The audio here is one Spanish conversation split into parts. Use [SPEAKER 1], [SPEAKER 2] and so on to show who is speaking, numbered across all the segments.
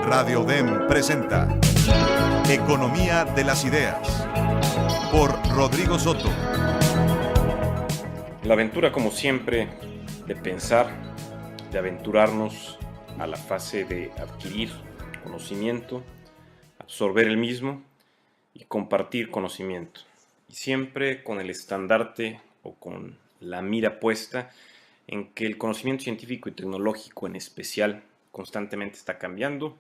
[SPEAKER 1] Radio DEM presenta Economía de las Ideas por Rodrigo Soto.
[SPEAKER 2] La aventura, como siempre, de pensar, de aventurarnos a la fase de adquirir conocimiento, absorber el mismo y compartir conocimiento. Y siempre con el estandarte o con la mira puesta en que el conocimiento científico y tecnológico en especial constantemente está cambiando,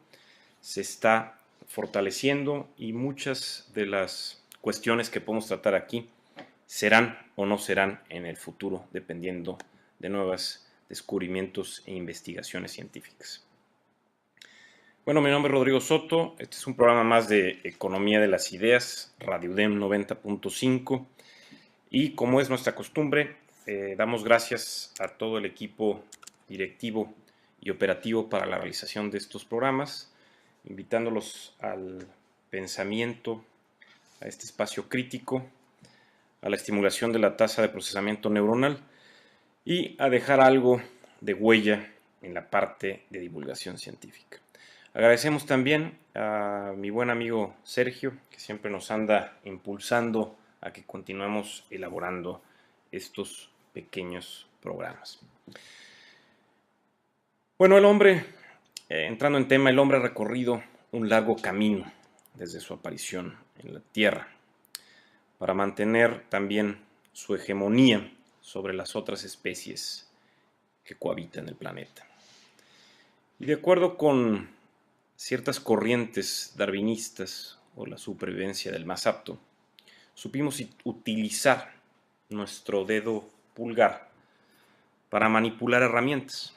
[SPEAKER 2] se está fortaleciendo y muchas de las cuestiones que podemos tratar aquí serán o no serán en el futuro, dependiendo de nuevos descubrimientos e investigaciones científicas. Bueno, mi nombre es Rodrigo Soto, este es un programa más de Economía de las Ideas, Radio DEM 90.5, y como es nuestra costumbre, damos gracias a todo el equipo directivo y operativo para la realización de estos programas, invitándolos al pensamiento, a este espacio crítico, a la estimulación de la tasa de procesamiento neuronal y a dejar algo de huella en la parte de divulgación científica. Agradecemos también a mi buen amigo Sergio, que siempre nos anda impulsando a que continuemos elaborando estos pequeños programas. Bueno, entrando en tema, el hombre ha recorrido un largo camino desde su aparición en la Tierra para mantener también su hegemonía sobre las otras especies que cohabitan el planeta. Y de acuerdo con ciertas corrientes darwinistas o la supervivencia del más apto, supimos utilizar nuestro dedo pulgar para manipular herramientas.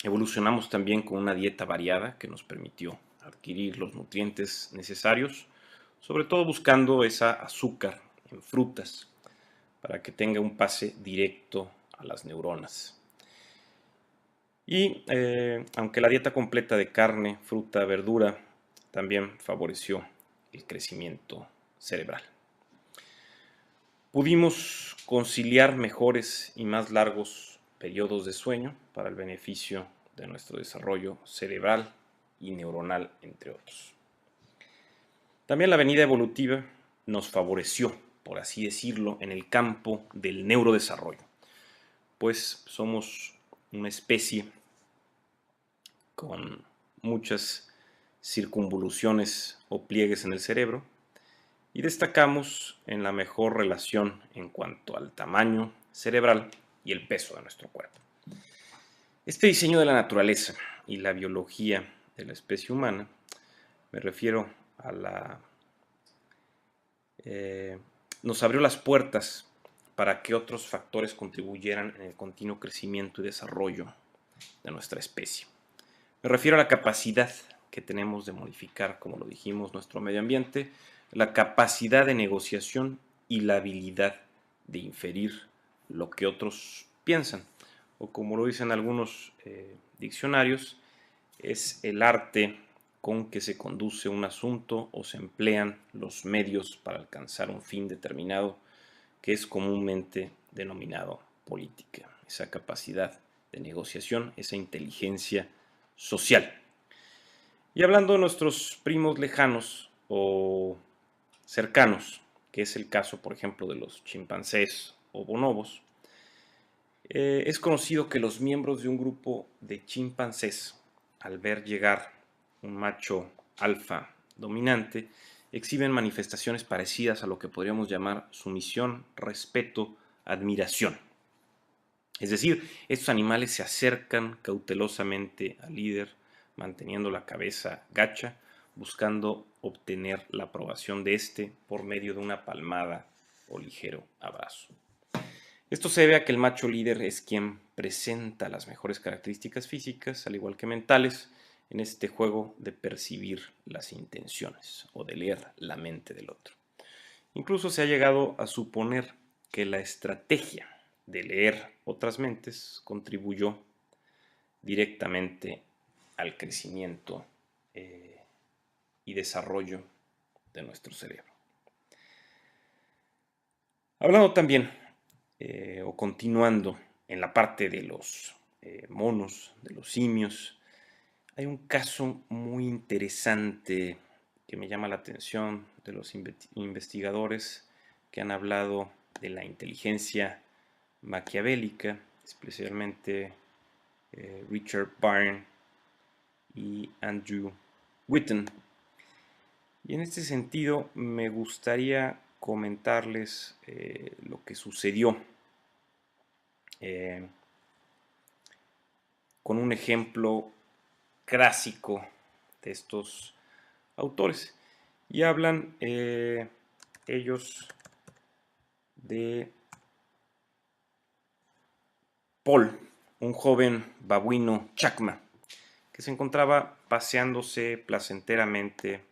[SPEAKER 2] Evolucionamos también con una dieta variada que nos permitió adquirir los nutrientes necesarios, sobre todo buscando esa azúcar en frutas para que tenga un pase directo a las neuronas. Y aunque la dieta completa de carne, fruta, verdura también favoreció el crecimiento cerebral. Pudimos conciliar mejores y más largos periodos de sueño para el beneficio de nuestro desarrollo cerebral y neuronal, entre otros. También la venida evolutiva nos favoreció, por así decirlo, en el campo del neurodesarrollo, pues somos una especie con muchas circunvoluciones o pliegues en el cerebro y destacamos en la mejor relación en cuanto al tamaño cerebral y el peso de nuestro cuerpo. Este diseño de la naturaleza y la biología de la especie humana, me refiero a nos abrió las puertas para que otros factores contribuyeran en el continuo crecimiento y desarrollo de nuestra especie. Me refiero a la capacidad que tenemos de modificar, como lo dijimos, nuestro medio ambiente, la capacidad de negociación y la habilidad de inferir lo que otros piensan, o como lo dicen algunos diccionarios, es el arte con que se conduce un asunto o se emplean los medios para alcanzar un fin determinado, que es comúnmente denominado política. Esa capacidad de negociación, esa inteligencia social. Y hablando de nuestros primos lejanos o cercanos, que es el caso, por ejemplo, de los chimpancés o bonobos, es conocido que los miembros de un grupo de chimpancés, al ver llegar un macho alfa dominante, exhiben manifestaciones parecidas a lo que podríamos llamar sumisión, respeto, admiración. Es decir, estos animales se acercan cautelosamente al líder, manteniendo la cabeza gacha, buscando obtener la aprobación de éste por medio de una palmada o ligero abrazo. Esto se debe a que el macho líder es quien presenta las mejores características físicas, al igual que mentales, en este juego de percibir las intenciones o de leer la mente del otro. Incluso se ha llegado a suponer que la estrategia de leer otras mentes contribuyó directamente al crecimiento y desarrollo de nuestro cerebro. Hablando también o continuando en la parte de los monos, de los simios. Hay un caso muy interesante que me llama la atención de los investigadores que han hablado de la inteligencia maquiavélica, especialmente Richard Byrne y Andrew Whitten. Y en este sentido me gustaría comentarles lo que sucedió con un ejemplo clásico de estos autores. Y hablan ellos de Paul, un joven babuino chacma, que se encontraba paseándose placenteramente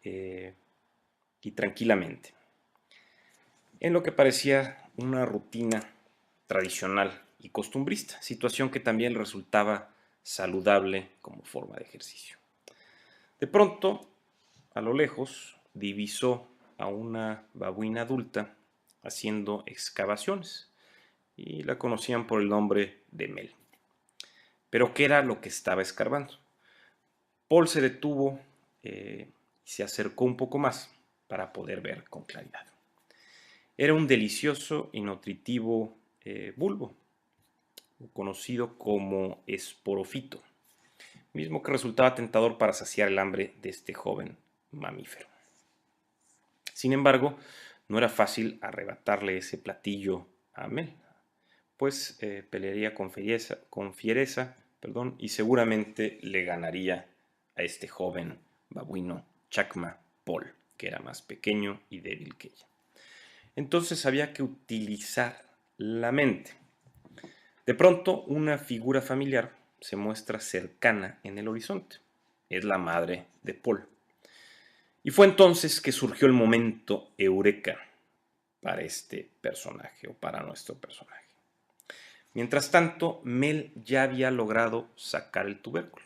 [SPEAKER 2] y tranquilamente, en lo que parecía una rutina tradicional y costumbrista, situación que también resultaba saludable como forma de ejercicio. De pronto, a lo lejos, divisó a una babuina adulta haciendo excavaciones y la conocían por el nombre de Mel. Pero ¿qué era lo que estaba escarbando? Paul se detuvo y se acercó un poco más para poder ver con claridad. Era un delicioso y nutritivo bulbo, conocido como esporofito, mismo que resultaba tentador para saciar el hambre de este joven mamífero. Sin embargo, no era fácil arrebatarle ese platillo a Mel, pues pelearía con fiereza, y seguramente le ganaría a este joven babuino chacma Paul, que era más pequeño y débil que ella. Entonces había que utilizar la mente. De pronto, una figura familiar se muestra cercana en el horizonte. Es la madre de Paul. Y fue entonces que surgió el momento eureka para este personaje, o para nuestro personaje. Mientras tanto, Mel ya había logrado sacar el tubérculo,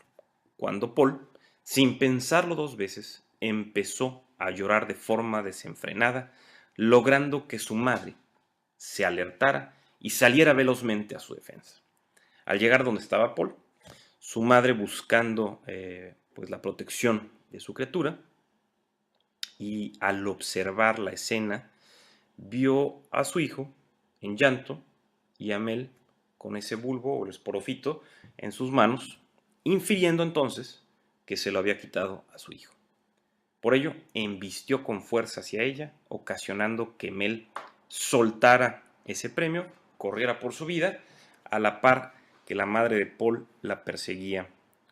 [SPEAKER 2] cuando Paul, sin pensarlo dos veces, empezó a llorar de forma desenfrenada, logrando que su madre se alertara y saliera velozmente a su defensa. Al llegar donde estaba Paul, su madre buscando pues la protección de su criatura, y al observar la escena, vio a su hijo en llanto y a Mel con ese bulbo o el esporofito en sus manos, infiriendo entonces que se lo había quitado a su hijo. Por ello, embistió con fuerza hacia ella, ocasionando que Mel soltara ese premio, corriera por su vida, a la par que la madre de Paul la perseguía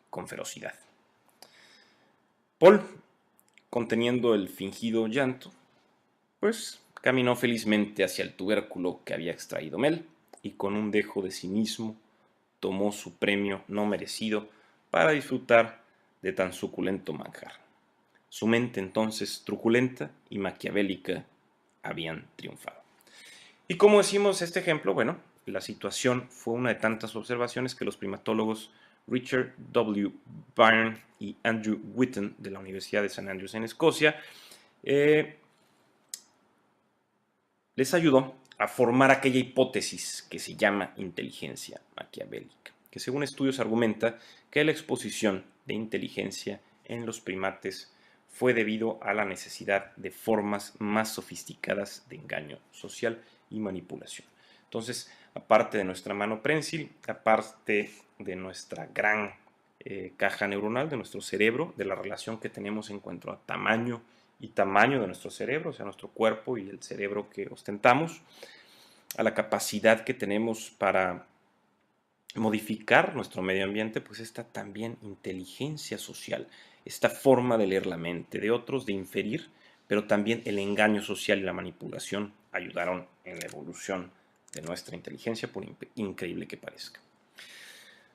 [SPEAKER 2] con ferocidad. Paul, conteniendo el fingido llanto, pues caminó felizmente hacia el tubérculo que había extraído Mel y con un dejo de cinismo tomó su premio no merecido para disfrutar de tan suculento manjar. Su mente entonces truculenta y maquiavélica habían triunfado. Y como decimos este ejemplo, bueno, la situación fue una de tantas observaciones que los primatólogos Richard W. Byrne y Andrew Whitten de la Universidad de St. Andrews en Escocia les ayudó a formar aquella hipótesis que se llama inteligencia maquiavélica, que según estudios argumenta que la exposición de inteligencia en los primates fue debido a la necesidad de formas más sofisticadas de engaño social y manipulación. Entonces, aparte de nuestra mano prensil, aparte de nuestra gran caja neuronal, de nuestro cerebro, de la relación que tenemos en cuanto a tamaño y tamaño de nuestro cerebro, o sea, nuestro cuerpo y el cerebro que ostentamos, a la capacidad que tenemos para modificar nuestro medio ambiente, pues esta también inteligencia social, esta forma de leer la mente de otros, de inferir, pero también el engaño social y la manipulación ayudaron en la evolución de nuestra inteligencia, por increíble que parezca.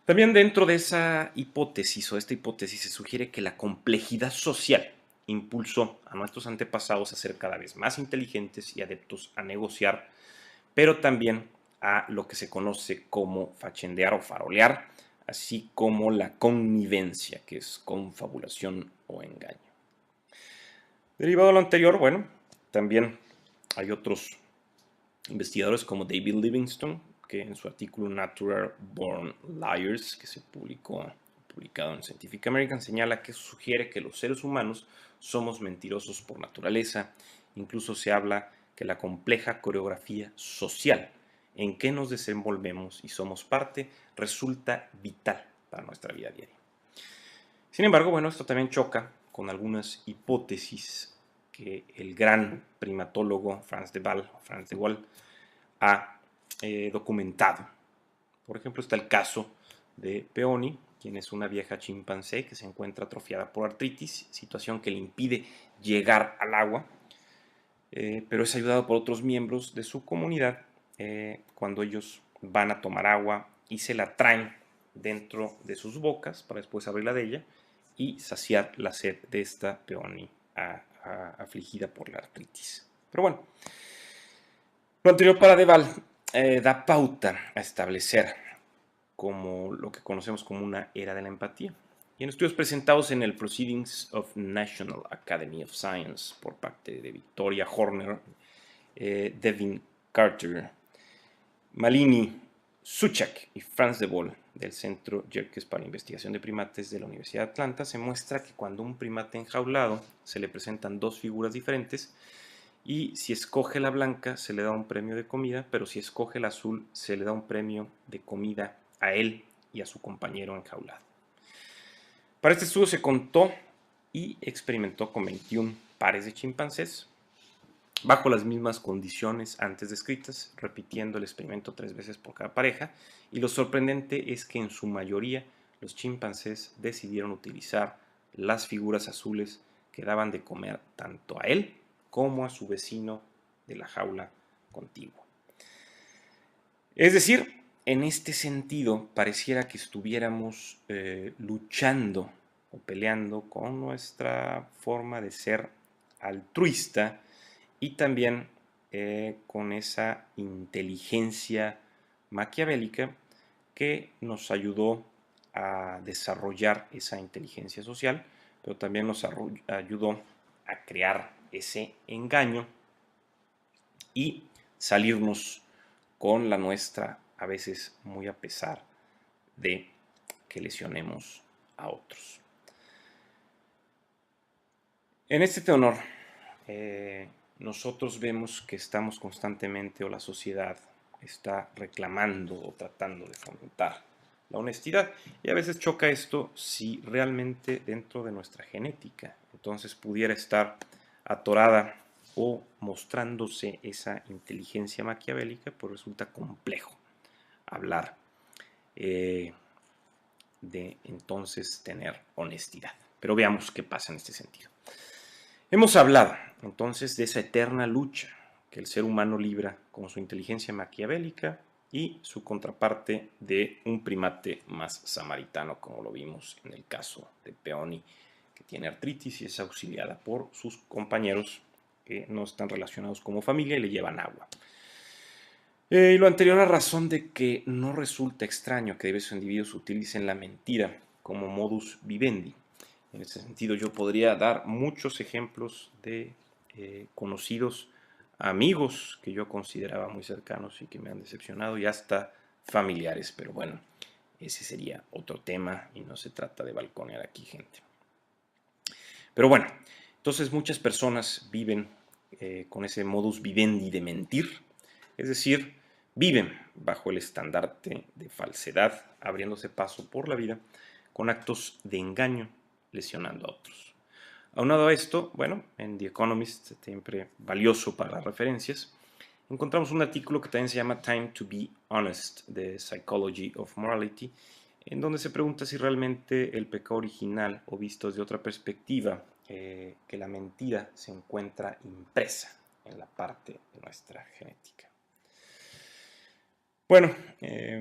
[SPEAKER 2] También dentro de esa hipótesis o esta hipótesis se sugiere que la complejidad social impulsó a nuestros antepasados a ser cada vez más inteligentes y adeptos a negociar, pero también a lo que se conoce como fachendear o farolear, así como la connivencia, que es confabulación o engaño. Derivado de lo anterior, bueno, también hay otros investigadores como David Livingstone, que en su artículo Natural Born Liars, que se publicado en Scientific American, señala que sugiere que los seres humanos somos mentirosos por naturaleza. Incluso se habla que la compleja coreografía social en que nos desenvolvemos y somos parte resulta vital para nuestra vida diaria. Sin embargo, bueno, esto también choca con algunas hipótesis que el gran primatólogo Frans de Waal ha documentado. Por ejemplo, está el caso de Peony, quien es una vieja chimpancé que se encuentra atrofiada por artritis, situación que le impide llegar al agua, pero es ayudado por otros miembros de su comunidad cuando ellos van a tomar agua y se la traen dentro de sus bocas para después abrirla de ella y saciar la sed de esta Peony afligida por la artritis. Pero bueno, lo anterior para de Waal da pauta a establecer como lo que conocemos como una era de la empatía. Y en estudios presentados en el Proceedings of National Academy of Science por parte de Victoria Horner, Devin Carter, Malini Suchak y Frans de Waal del Centro Yerkes para Investigación de Primates de la Universidad de Atlanta, se muestra que cuando un primate enjaulado se le presentan dos figuras diferentes y si escoge la blanca se le da un premio de comida, pero si escoge la azul se le da un premio de comida a él y a su compañero enjaulado. Para este estudio se contó y experimentó con 21 pares de chimpancés bajo las mismas condiciones antes descritas, repitiendo el experimento 3 veces por cada pareja, y lo sorprendente es que en su mayoría los chimpancés decidieron utilizar las figuras azules que daban de comer tanto a él como a su vecino de la jaula contigua. Es decir, en este sentido pareciera que estuviéramos luchando o peleando con nuestra forma de ser altruista y también con esa inteligencia maquiavélica que nos ayudó a desarrollar esa inteligencia social, pero también nos ayudó a crear ese engaño y salirnos con la nuestra, a veces muy a pesar de que lesionemos a otros. En este tenor, nosotros vemos que estamos constantemente, o la sociedad está reclamando o tratando de fomentar la honestidad, y a veces choca esto si realmente dentro de nuestra genética entonces pudiera estar atorada o mostrándose esa inteligencia maquiavélica, pues resulta complejo hablar de entonces tener honestidad. Pero veamos qué pasa en este sentido. Hemos hablado entonces de esa eterna lucha que el ser humano libra con su inteligencia maquiavélica y su contraparte de un primate más samaritano, como lo vimos en el caso de Peony, que tiene artritis y es auxiliada por sus compañeros que no están relacionados como familia y le llevan agua. Y lo anterior a razón de que no resulta extraño que diversos individuos utilicen la mentira como modus vivendi. En ese sentido yo podría dar muchos ejemplos de conocidos amigos que yo consideraba muy cercanos y que me han decepcionado, y hasta familiares, pero bueno, ese sería otro tema y no se trata de balconear aquí gente. Pero bueno, entonces muchas personas viven con ese modus vivendi de mentir, es decir, viven bajo el estandarte de falsedad, abriéndose paso por la vida con actos de engaño, lesionando a otros. Aunado a esto, bueno, en The Economist, siempre valioso para las referencias, encontramos un artículo que también se llama Time to be Honest, The Psychology of Morality, en donde se pregunta si realmente el pecado original, o visto desde otra perspectiva, que la mentira se encuentra impresa en la parte de nuestra genética. Bueno,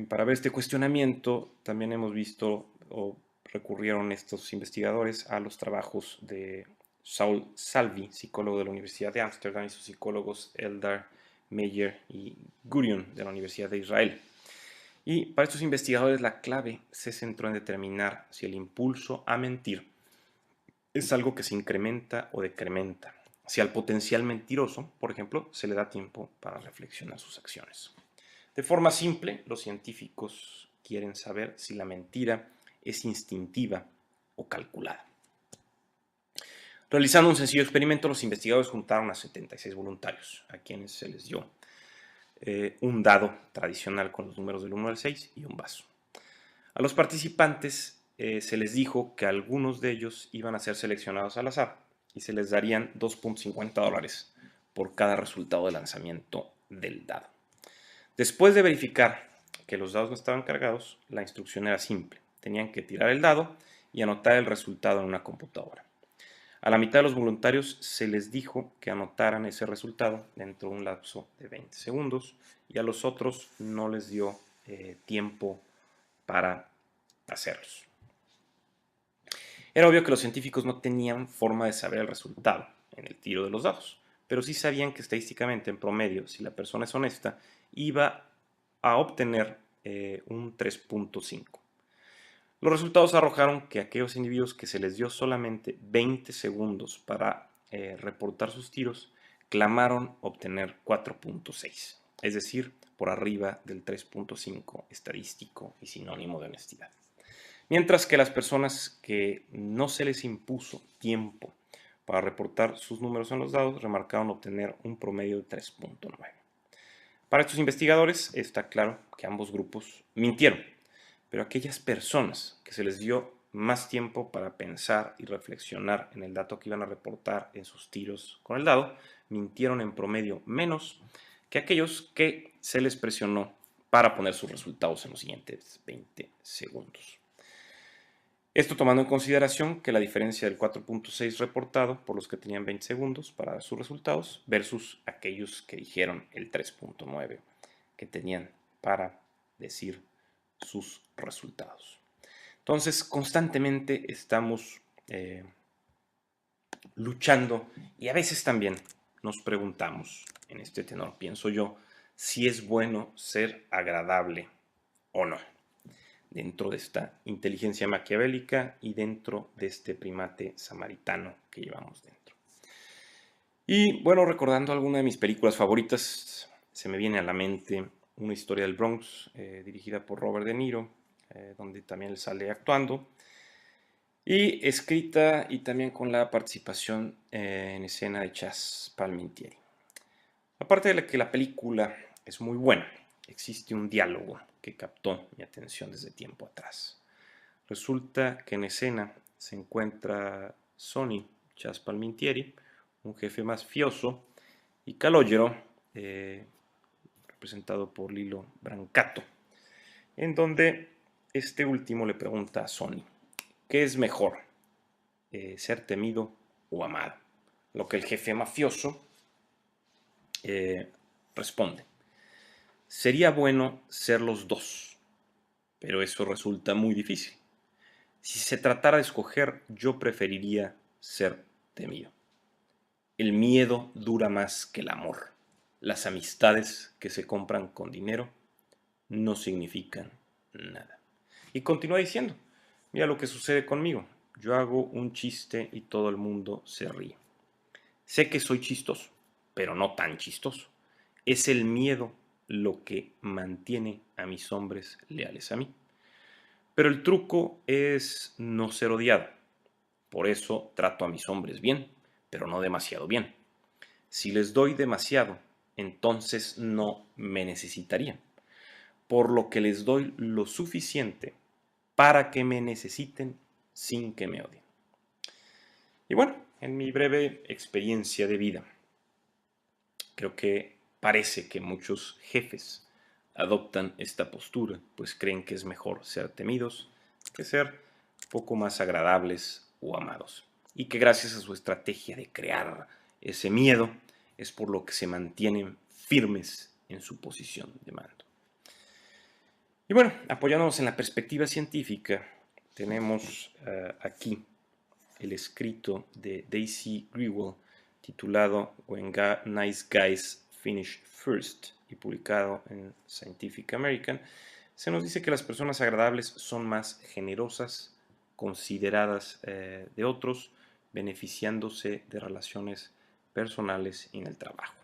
[SPEAKER 2] para ver este cuestionamiento también hemos visto o recurrieron estos investigadores a los trabajos de Saul Salvi, psicólogo de la Universidad de Ámsterdam, y sus psicólogos Eldar Meyer y Gurion de la Universidad de Israel. Y para estos investigadores la clave se centró en determinar si el impulso a mentir es algo que se incrementa o decrementa, si al potencial mentiroso, por ejemplo, se le da tiempo para reflexionar sus acciones. De forma simple, los científicos quieren saber si la mentira es instintiva o calculada. Realizando un sencillo experimento, los investigadores juntaron a 76 voluntarios, a quienes se les dio un dado tradicional con los números del 1 al 6 y un vaso. A los participantes se les dijo que algunos de ellos iban a ser seleccionados al azar y se les darían $2.50 por cada resultado de lanzamiento del dado. Después de verificar que los dados no estaban cargados, la instrucción era simple. Tenían que tirar el dado y anotar el resultado en una computadora. A la mitad de los voluntarios se les dijo que anotaran ese resultado dentro de un lapso de 20 segundos y a los otros no les dio tiempo para hacerlos. Era obvio que los científicos no tenían forma de saber el resultado en el tiro de los dados, pero sí sabían que estadísticamente, en promedio, si la persona es honesta, iba a obtener un 3.5. Los resultados arrojaron que aquellos individuos que se les dio solamente 20 segundos para reportar sus tiros, clamaron obtener 4.6, es decir, por arriba del 3.5 estadístico y sinónimo de honestidad. Mientras que las personas que no se les impuso tiempo para reportar sus números en los dados, remarcaron obtener un promedio de 3.9. Para estos investigadores está claro que ambos grupos mintieron, pero aquellas personas que se les dio más tiempo para pensar y reflexionar en el dato que iban a reportar en sus tiros con el dado, mintieron en promedio menos que aquellos que se les presionó para poner sus resultados en los siguientes 20 segundos. Esto tomando en consideración que la diferencia del 4.6 reportado por los que tenían 20 segundos para dar sus resultados versus aquellos que dijeron el 3.9 que tenían para decir sus resultados. Entonces, constantemente estamos luchando y a veces también nos preguntamos, en este tenor pienso yo, si es bueno ser agradable o no, dentro de esta inteligencia maquiavélica y dentro de este primate samaritano que llevamos dentro. Y bueno, recordando alguna de mis películas favoritas, se me viene a la mente Una historia del Bronx, dirigida por Robert De Niro, donde también él sale actuando, y escrita y también con la participación en escena de Chazz Palminteri. Aparte de que la película es muy buena, existe un diálogo que captó mi atención desde tiempo atrás. Resulta que en escena se encuentra Sonny Chazz Palminteri, un jefe mafioso, y Calogero, representado por Lilo Brancato, en donde este último le pregunta a Sonny, ¿qué es mejor, ser temido o amado? Lo que el jefe mafioso responde, sería bueno ser los dos, pero eso resulta muy difícil. Si se tratara de escoger, yo preferiría ser temido. El miedo dura más que el amor. Las amistades que se compran con dinero no significan nada. Y continúa diciendo, mira lo que sucede conmigo. Yo hago un chiste y todo el mundo se ríe. Sé que soy chistoso, pero no tan chistoso. Es el miedo lo que mantiene a mis hombres leales a mí. Pero el truco es no ser odiado. Por eso trato a mis hombres bien, pero no demasiado bien. Si les doy demasiado, entonces no me necesitarían. Por lo que les doy lo suficiente para que me necesiten sin que me odien. Y bueno, en mi breve experiencia de vida, creo que parece que muchos jefes adoptan esta postura, pues creen que es mejor ser temidos que ser poco más agradables o amados. Y que gracias a su estrategia de crear ese miedo es por lo que se mantienen firmes en su posición de mando. Y bueno, apoyándonos en la perspectiva científica, tenemos aquí el escrito de Daisy Grewal titulado When Nice Guys Finish First y publicado en Scientific American. Se nos dice que las personas agradables son más generosas, consideradas de otros, beneficiándose de relaciones personales y en el trabajo.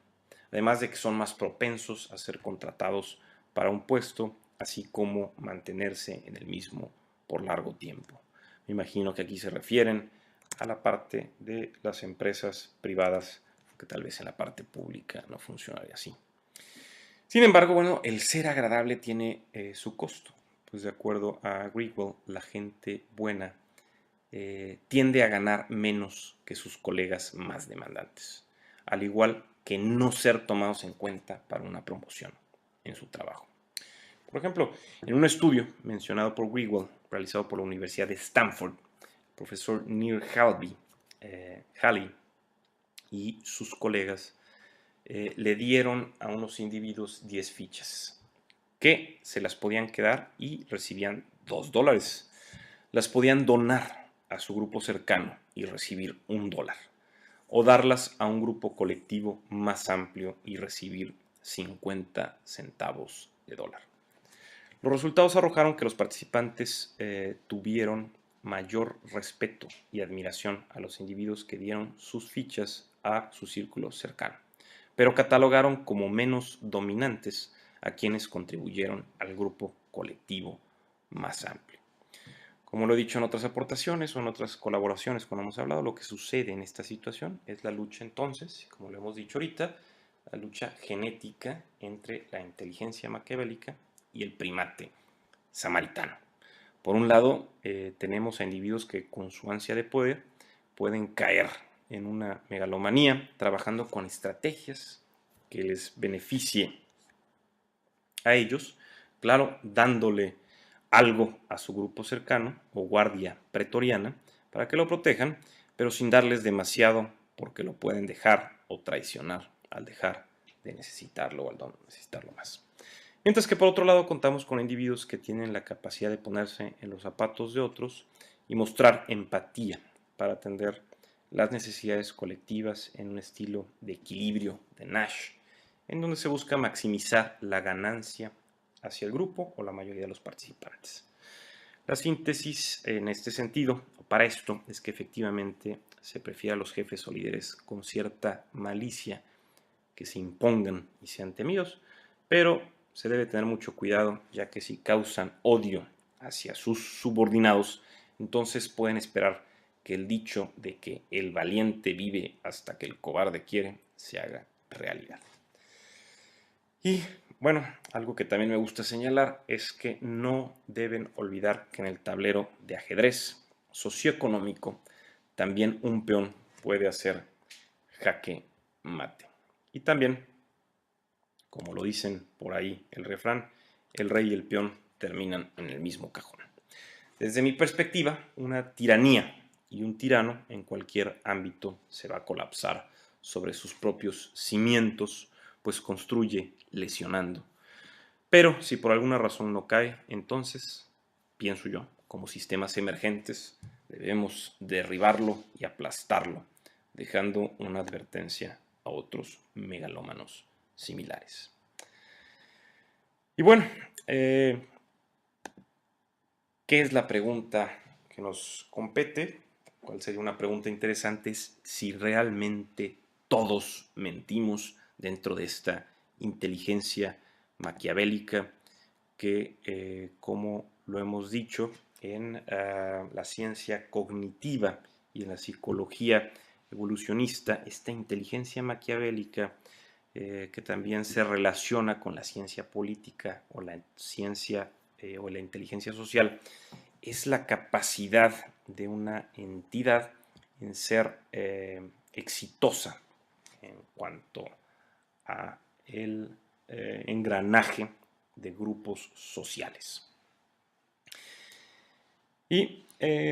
[SPEAKER 2] Además de que son más propensos a ser contratados para un puesto, así como mantenerse en el mismo por largo tiempo. Me imagino que aquí se refieren a la parte de las empresas privadas, que tal vez en la parte pública no funcionaría así. Sin embargo, bueno, el ser agradable tiene su costo. Pues de acuerdo a Grigwell, la gente buena tiende a ganar menos que sus colegas más demandantes, al igual que no ser tomados en cuenta para una promoción en su trabajo. Por ejemplo, en un estudio mencionado por Grigwell, realizado por la Universidad de Stanford, el profesor Neil Halley y sus colegas le dieron a unos individuos 10 fichas que se las podían quedar y recibían $2. Las podían donar a su grupo cercano y recibir $1, o darlas a un grupo colectivo más amplio y recibir 50 centavos de dólar. Los resultados arrojaron que los participantes tuvieron mayor respeto y admiración a los individuos que dieron sus fichas a su círculo cercano, pero catalogaron como menos dominantes a quienes contribuyeron al grupo colectivo más amplio. Como lo he dicho en otras aportaciones o en otras colaboraciones cuando hemos hablado, lo que sucede en esta situación es la lucha entonces, como lo hemos dicho ahorita, la lucha genética entre la inteligencia maquiavélica y el primate samaritano. Por un lado, tenemos a individuos que con su ansia de poder pueden caer en una megalomanía, trabajando con estrategias que les beneficie a ellos, claro, dándole algo a su grupo cercano o guardia pretoriana para que lo protejan, pero sin darles demasiado porque lo pueden dejar o traicionar al dejar de necesitarlo o al no necesitarlo más. Mientras que por otro lado contamos con individuos que tienen la capacidad de ponerse en los zapatos de otros y mostrar empatía para atender las necesidades colectivas en un estilo de equilibrio de Nash, en donde se busca maximizar la ganancia hacia el grupo o la mayoría de los participantes. La síntesis en este sentido, para esto, es que efectivamente se prefiere a los jefes o líderes con cierta malicia que se impongan y sean temidos, pero se debe tener mucho cuidado, ya que si causan odio hacia sus subordinados, entonces pueden esperar que el dicho de que el valiente vive hasta que el cobarde quiere se haga realidad. Y bueno, algo que también me gusta señalar es que no deben olvidar que en el tablero de ajedrez socioeconómico también un peón puede hacer jaque mate. Y también, como lo dicen por ahí el refrán, el rey y el peón terminan en el mismo cajón. Desde mi perspectiva, una tiranía y un tirano en cualquier ámbito se va a colapsar sobre sus propios cimientos, pues construye lesionando. Pero si por alguna razón no cae, entonces, pienso yo, como sistemas emergentes, debemos derribarlo y aplastarlo, dejando una advertencia a otros megalómanos similares. Y bueno, ¿qué es la pregunta que nos compete? ¿Cuál sería una pregunta interesante? Es si realmente todos mentimos dentro de esta inteligencia maquiavélica que, como lo hemos dicho, en la ciencia cognitiva y en la psicología evolucionista, esta inteligencia maquiavélica que también se relaciona con la ciencia política o la ciencia o la inteligencia social, es la capacidad de una entidad en ser exitosa en cuanto a el engranaje de grupos sociales. Y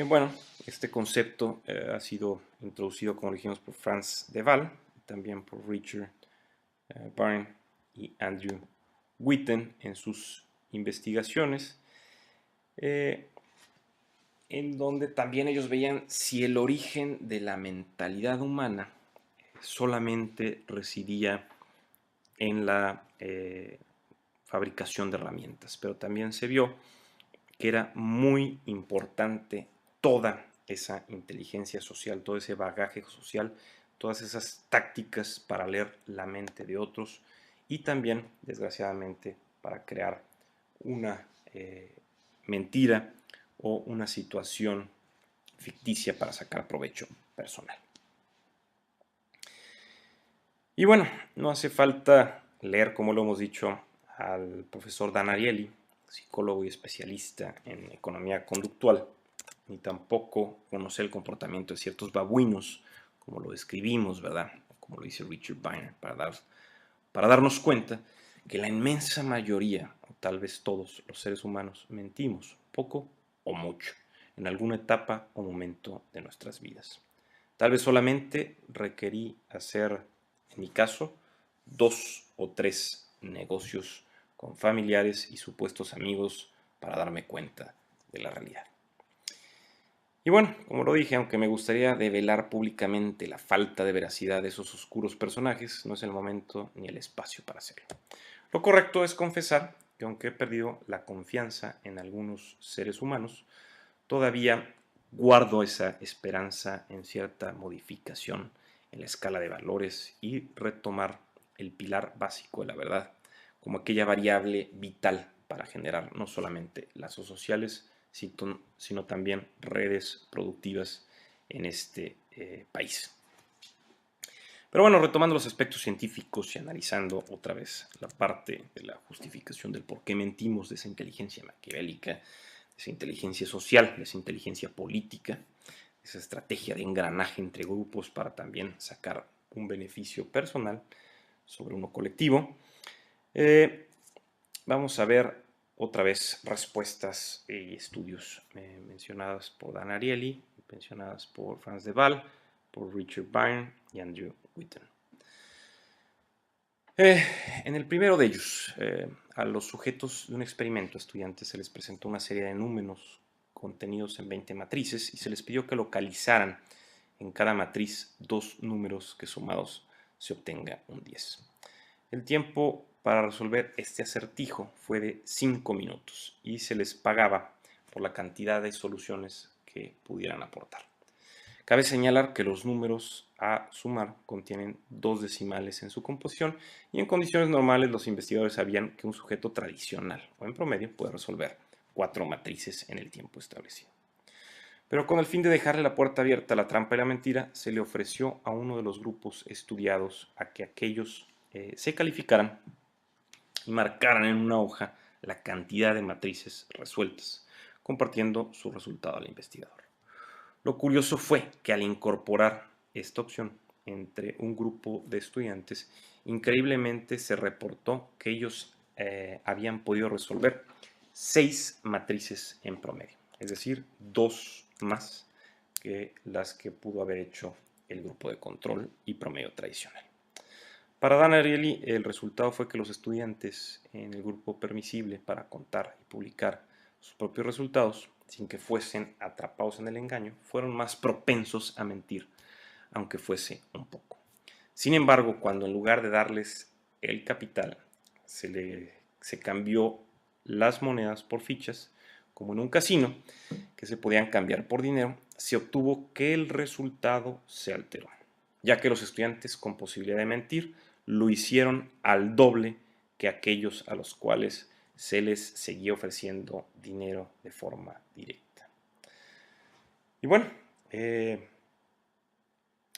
[SPEAKER 2] bueno, este concepto ha sido introducido, como dijimos, por Franz de Waal, también por Richard Byrne y Andrew Witten en sus investigaciones, en donde también ellos veían si el origen de la mentalidad humana solamente residía en la fabricación de herramientas, pero también se vio que era muy importante toda esa inteligencia social, todo ese bagaje social, todas esas tácticas para leer la mente de otros y también, desgraciadamente, para crear una mentira o una situación ficticia para sacar provecho personal. Y bueno, no hace falta leer, como lo hemos dicho, al profesor Dan Ariely, psicólogo y especialista en economía conductual, ni tampoco conocer el comportamiento de ciertos babuinos, como lo describimos, ¿verdad? Como lo dice Richard Bynner, para darnos cuenta que la inmensa mayoría, o tal vez todos los seres humanos, mentimos, poco o mucho, en alguna etapa o momento de nuestras vidas. Tal vez solamente requerí hacer, en mi caso, 2 o 3 negocios con familiares y supuestos amigos para darme cuenta de la realidad. Y bueno, como lo dije, aunque me gustaría develar públicamente la falta de veracidad de esos oscuros personajes, no es el momento ni el espacio para hacerlo. Lo correcto es confesar que aunque he perdido la confianza en algunos seres humanos, todavía guardo esa esperanza en cierta modificación en la escala de valores y retomar el pilar básico de la verdad como aquella variable vital para generar no solamente lazos sociales, sino también redes productivas en este país. Pero bueno, retomando los aspectos científicos y analizando otra vez la parte de la justificación del por qué mentimos, de esa inteligencia maquiavélica, de esa inteligencia social, de esa inteligencia política, esa estrategia de engranaje entre grupos para también sacar un beneficio personal sobre uno colectivo, vamos a ver otra vez respuestas y estudios mencionadas por Dan Ariely, mencionadas por Franz de Waal, por Richard Byrne y Andrew Witten. En el primero de ellos, a los sujetos de un experimento, estudiantes, se les presentó una serie de números contenidos en 20 matrices y se les pidió que localizaran en cada matriz 2 números que sumados se obtenga un 10. El tiempo para resolver este acertijo fue de 5 minutos y se les pagaba por la cantidad de soluciones que pudieran aportar. Cabe señalar que los números a sumar contienen 2 decimales en su composición y en condiciones normales los investigadores sabían que un sujeto tradicional o en promedio puede resolver 4 matrices en el tiempo establecido. Pero con el fin de dejarle la puerta abierta a la trampa y la mentira, se le ofreció a uno de los grupos estudiados a que aquellos se calificaran y marcaran en una hoja la cantidad de matrices resueltas, compartiendo su resultado al investigador. Lo curioso fue que al incorporar esta opción entre un grupo de estudiantes, increíblemente se reportó que ellos habían podido resolver 6 matrices en promedio, es decir, 2 más que las que pudo haber hecho el grupo de control y promedio tradicional. Para Dan Ariely, el resultado fue que los estudiantes en el grupo permisible para contar y publicar sus propios resultados, sin que fuesen atrapados en el engaño, fueron más propensos a mentir, aunque fuese un poco. Sin embargo, cuando en lugar de darles el capital, se cambió las monedas por fichas, como en un casino, que se podían cambiar por dinero, se obtuvo que el resultado se alteró, ya que los estudiantes con posibilidad de mentir lo hicieron al doble que aquellos a los cuales se les seguía ofreciendo dinero de forma directa. Y bueno, en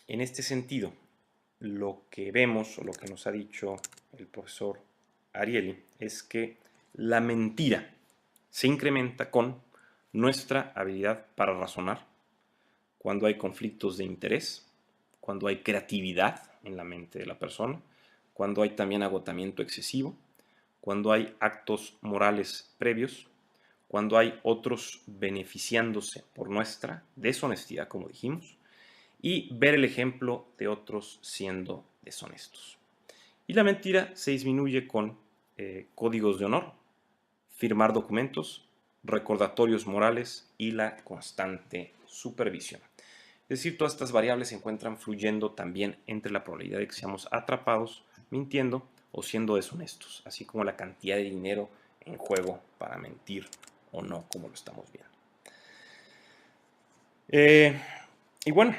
[SPEAKER 2] este sentido, lo que vemos o lo que nos ha dicho el profesor Ariely es que la mentira se incrementa con nuestra habilidad para razonar, cuando hay conflictos de interés, cuando hay creatividad en la mente de la persona, cuando hay también agotamiento excesivo, cuando hay actos morales previos, cuando hay otros beneficiándose por nuestra deshonestidad, como dijimos, y ver el ejemplo de otros siendo deshonestos. Y la mentira se disminuye con códigos de honor, firmar documentos, recordatorios morales y la constante supervisión. Es decir, todas estas variables se encuentran fluyendo también entre la probabilidad de que seamos atrapados mintiendo o siendo deshonestos, así como la cantidad de dinero en juego para mentir o no, como lo estamos viendo. Y bueno,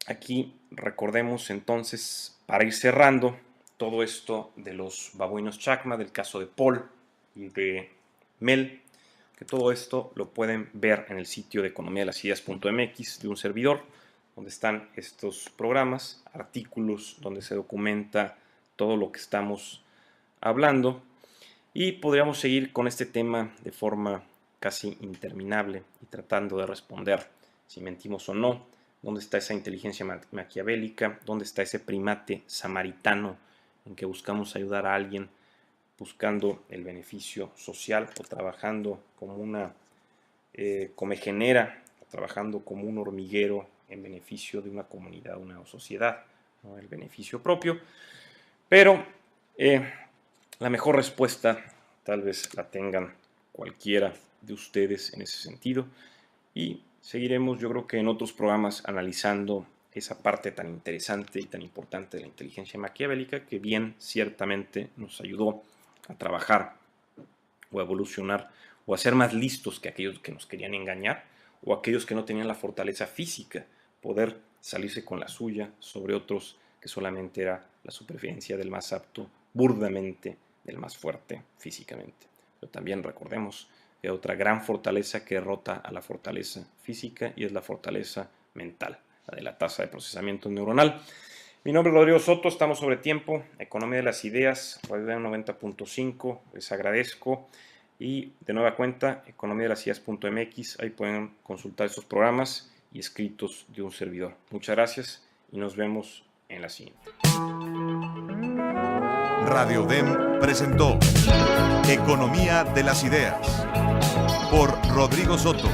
[SPEAKER 2] aquí recordemos entonces, para ir cerrando todo esto de los babuinos chacma, del caso de Paul y de Mel, que todo esto lo pueden ver en el sitio de economiadelasideas.mx de un servidor, donde están estos programas, artículos donde se documenta todo lo que estamos hablando, y podríamos seguir con este tema de forma casi interminable y tratando de responder si mentimos o no, dónde está esa inteligencia maquiavélica, dónde está ese primate samaritano en que buscamos ayudar a alguien buscando el beneficio social o trabajando como una comegenera, trabajando como un hormiguero en beneficio de una comunidad, una sociedad, ¿no? El beneficio propio. Pero la mejor respuesta tal vez la tengan cualquiera de ustedes en ese sentido, y seguiremos, yo creo que en otros programas, analizando esa parte tan interesante y tan importante de la inteligencia maquiavélica, que bien ciertamente nos ayudó a trabajar o a evolucionar o a ser más listos que aquellos que nos querían engañar o aquellos que no tenían la fortaleza física, poder salirse con la suya sobre otros que solamente era la supervivencia del más apto, burdamente del más fuerte físicamente. Pero también recordemos que hay otra gran fortaleza que derrota a la fortaleza física, y es la fortaleza mental, la de la tasa de procesamiento neuronal. Mi nombre es Rodrigo Soto, estamos sobre tiempo, Economía de las Ideas, Radio UDEM 90.5, les agradezco, y de nueva cuenta, economiadelasideas.mx, ahí pueden consultar estos programas y escritos de un servidor. Muchas gracias y nos vemos en la siguiente.
[SPEAKER 1] Radio UDEM presentó Economía de las Ideas por Rodrigo Soto.